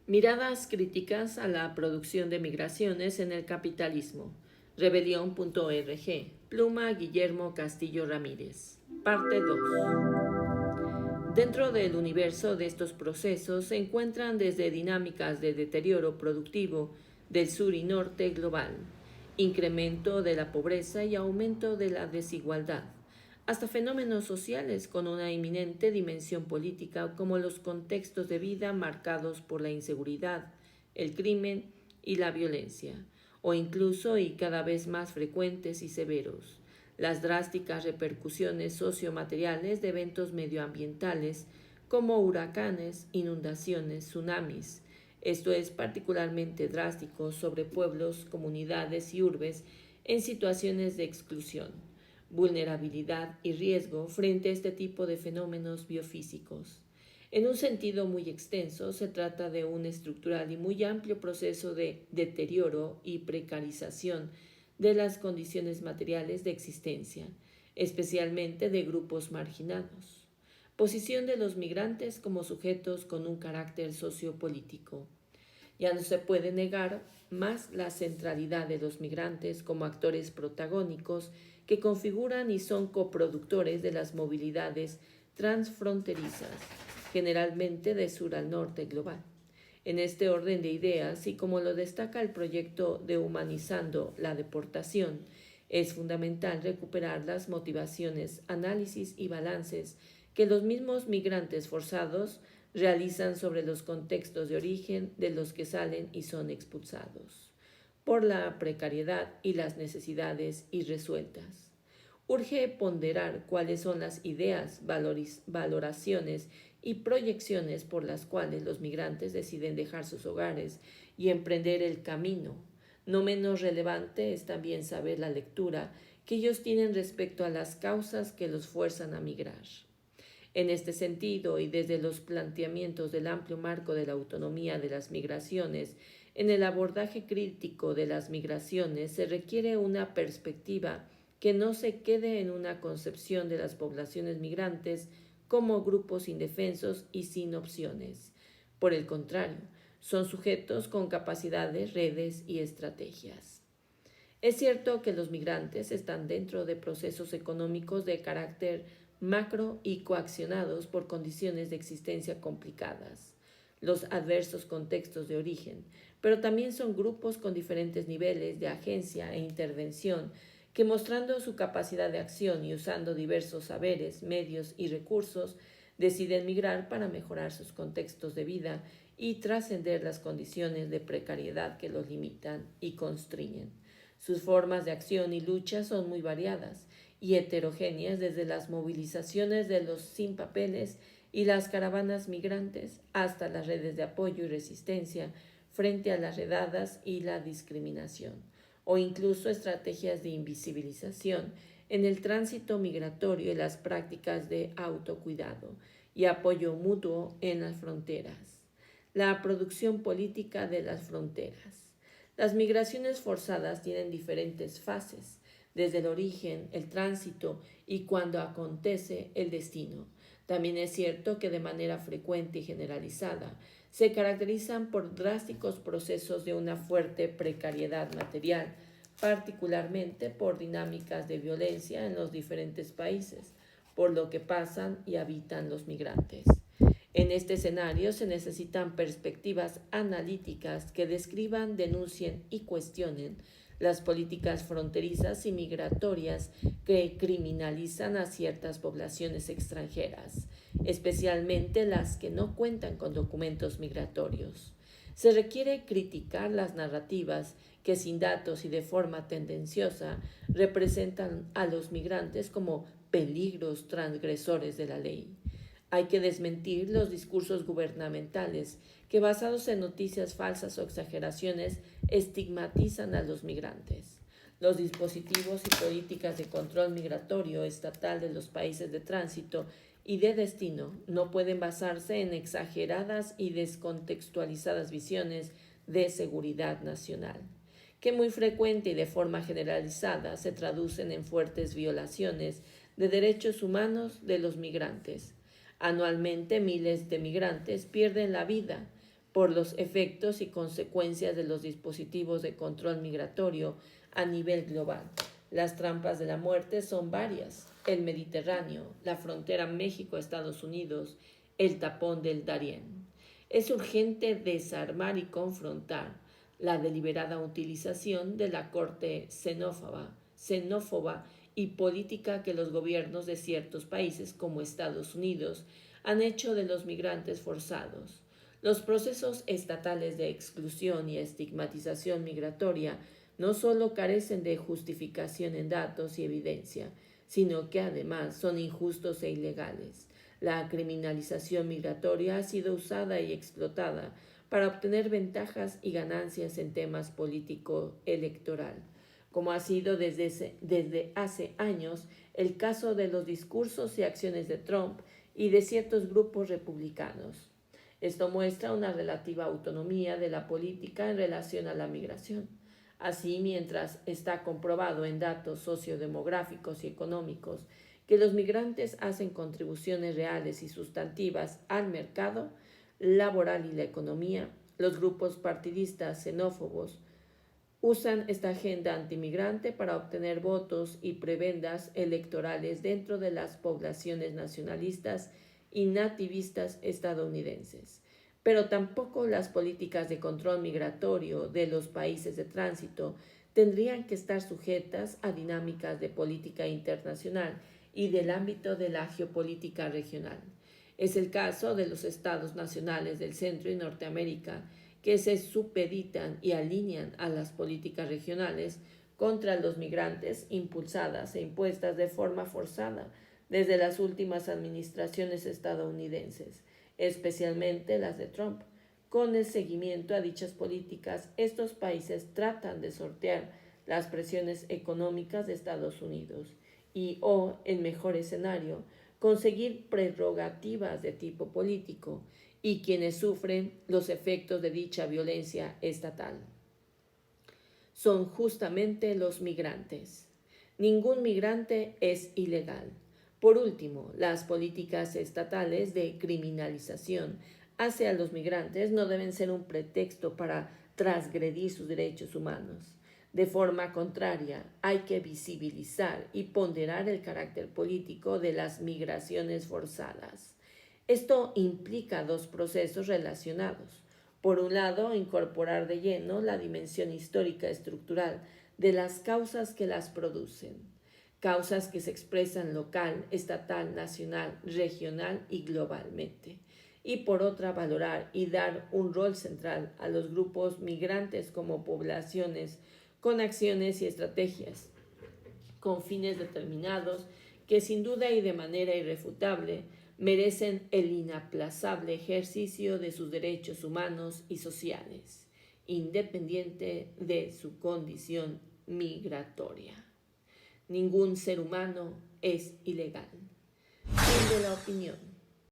Miradas críticas a la producción de migraciones en el capitalismo. Rebelión.org. Pluma Guillermo Castillo Ramírez. Parte 2. Dentro del universo de estos procesos se encuentran desde dinámicas de deterioro productivo del sur y norte global, incremento de la pobreza y aumento de la desigualdad, hasta fenómenos sociales con una inminente dimensión política como los contextos de vida marcados por la inseguridad, el crimen y la violencia, o incluso y cada vez más frecuentes y severos, las drásticas repercusiones sociomateriales de eventos medioambientales como huracanes, inundaciones, tsunamis. Esto es particularmente drástico sobre pueblos, comunidades y urbes en situaciones de exclusión, vulnerabilidad y riesgo frente a este tipo de fenómenos biofísicos. En un sentido muy extenso, se trata de un estructural y muy amplio proceso de deterioro y precarización de las condiciones materiales de existencia, especialmente de grupos marginados. Posición de los migrantes como sujetos con un carácter sociopolítico. Ya no se puede negar más la centralidad de los migrantes como actores protagónicos que configuran y son coproductores de las movilidades transfronterizas, generalmente de sur al norte global. En este orden de ideas, y como lo destaca el proyecto de Humanizando la Deportación, es fundamental recuperar las motivaciones, análisis y balances que los mismos migrantes forzados realizan sobre los contextos de origen de los que salen y son expulsados, por la precariedad y las necesidades irresueltas. Urge ponderar cuáles son las ideas, valoraciones y proyecciones por las cuales los migrantes deciden dejar sus hogares y emprender el camino. No menos relevante es también saber la lectura que ellos tienen respecto a las causas que los fuerzan a migrar. En este sentido, y desde los planteamientos del amplio marco de la autonomía de las migraciones, en el abordaje crítico de las migraciones se requiere una perspectiva que no se quede en una concepción de las poblaciones migrantes como grupos indefensos y sin opciones. Por el contrario, son sujetos con capacidades, redes y estrategias. Es cierto que los migrantes están dentro de procesos económicos de carácter macro y coaccionados por condiciones de existencia complicadas, los adversos contextos de origen, pero también son grupos con diferentes niveles de agencia e intervención que, mostrando su capacidad de acción y usando diversos saberes, medios y recursos, deciden migrar para mejorar sus contextos de vida y trascender las condiciones de precariedad que los limitan y constriñen. Sus formas de acción y lucha son muy variadas y heterogéneas, desde las movilizaciones de los sin papeles y las caravanas migrantes hasta las redes de apoyo y resistencia frente a las redadas y la discriminación, o incluso estrategias de invisibilización en el tránsito migratorio y las prácticas de autocuidado y apoyo mutuo en las fronteras. La producción política de las fronteras. Las migraciones forzadas tienen diferentes fases, desde el origen, el tránsito y cuando acontece el destino. También es cierto que de manera frecuente y generalizada se caracterizan por drásticos procesos de una fuerte precariedad material, particularmente por dinámicas de violencia en los diferentes países, por lo que pasan y habitan los migrantes. En este escenario se necesitan perspectivas analíticas que describan, denuncien y cuestionen las políticas fronterizas y migratorias que criminalizan a ciertas poblaciones extranjeras, especialmente las que no cuentan con documentos migratorios. Se requiere criticar las narrativas que, sin datos y de forma tendenciosa, representan a los migrantes como peligros transgresores de la ley. Hay que desmentir los discursos gubernamentales que, basados en noticias falsas o exageraciones, estigmatizan a los migrantes. Los dispositivos y políticas de control migratorio estatal de los países de tránsito y de destino no pueden basarse en exageradas y descontextualizadas visiones de seguridad nacional, que muy frecuente y de forma generalizada se traducen en fuertes violaciones de derechos humanos de los migrantes. Anualmente miles de migrantes pierden la vida por los efectos y consecuencias de los dispositivos de control migratorio a nivel global. Las trampas de la muerte son varias: el Mediterráneo, la frontera México-Estados Unidos, el tapón del Darién. Es urgente desarmar y confrontar la deliberada utilización de la corte xenófoba y política que los gobiernos de ciertos países como Estados Unidos han hecho de los migrantes forzados. Los procesos estatales de exclusión y estigmatización migratoria no solo carecen de justificación en datos y evidencia, sino que además son injustos e ilegales. La criminalización migratoria ha sido usada y explotada para obtener ventajas y ganancias en temas político-electoral, como ha sido desde hace años el caso de los discursos y acciones de Trump y de ciertos grupos republicanos. Esto muestra una relativa autonomía de la política en relación a la migración. Así, mientras está comprobado en datos sociodemográficos y económicos que los migrantes hacen contribuciones reales y sustantivas al mercado laboral y la economía, los grupos partidistas xenófobos usan esta agenda antimigrante para obtener votos y prebendas electorales dentro de las poblaciones nacionalistas y nativistas estadounidenses. Pero tampoco las políticas de control migratorio de los países de tránsito tendrían que estar sujetas a dinámicas de política internacional y del ámbito de la geopolítica regional. Es el caso de los estados nacionales del Centro y Norteamérica, que se supeditan y alinean a las políticas regionales contra los migrantes impulsadas e impuestas de forma forzada desde las últimas administraciones estadounidenses, especialmente las de Trump. Con el seguimiento a dichas políticas, estos países tratan de sortear las presiones económicas de Estados Unidos y, en mejor escenario, conseguir prerrogativas de tipo político, y quienes sufren los efectos de dicha violencia estatal son justamente los migrantes. Ningún migrante es ilegal. Por último, las políticas estatales de criminalización hacia los migrantes no deben ser un pretexto para transgredir sus derechos humanos. De forma contraria, hay que visibilizar y ponderar el carácter político de las migraciones forzadas. Esto implica dos procesos relacionados. Por un lado, incorporar de lleno la dimensión histórica estructural de las causas que las producen, causas que se expresan local, estatal, nacional, regional y globalmente. Y por otra, valorar y dar un rol central a los grupos migrantes como poblaciones con acciones y estrategias, con fines determinados que sin duda y de manera irrefutable merecen el inaplazable ejercicio de sus derechos humanos y sociales, independiente de su condición migratoria. Ningún ser humano es ilegal. Fin de la opinión.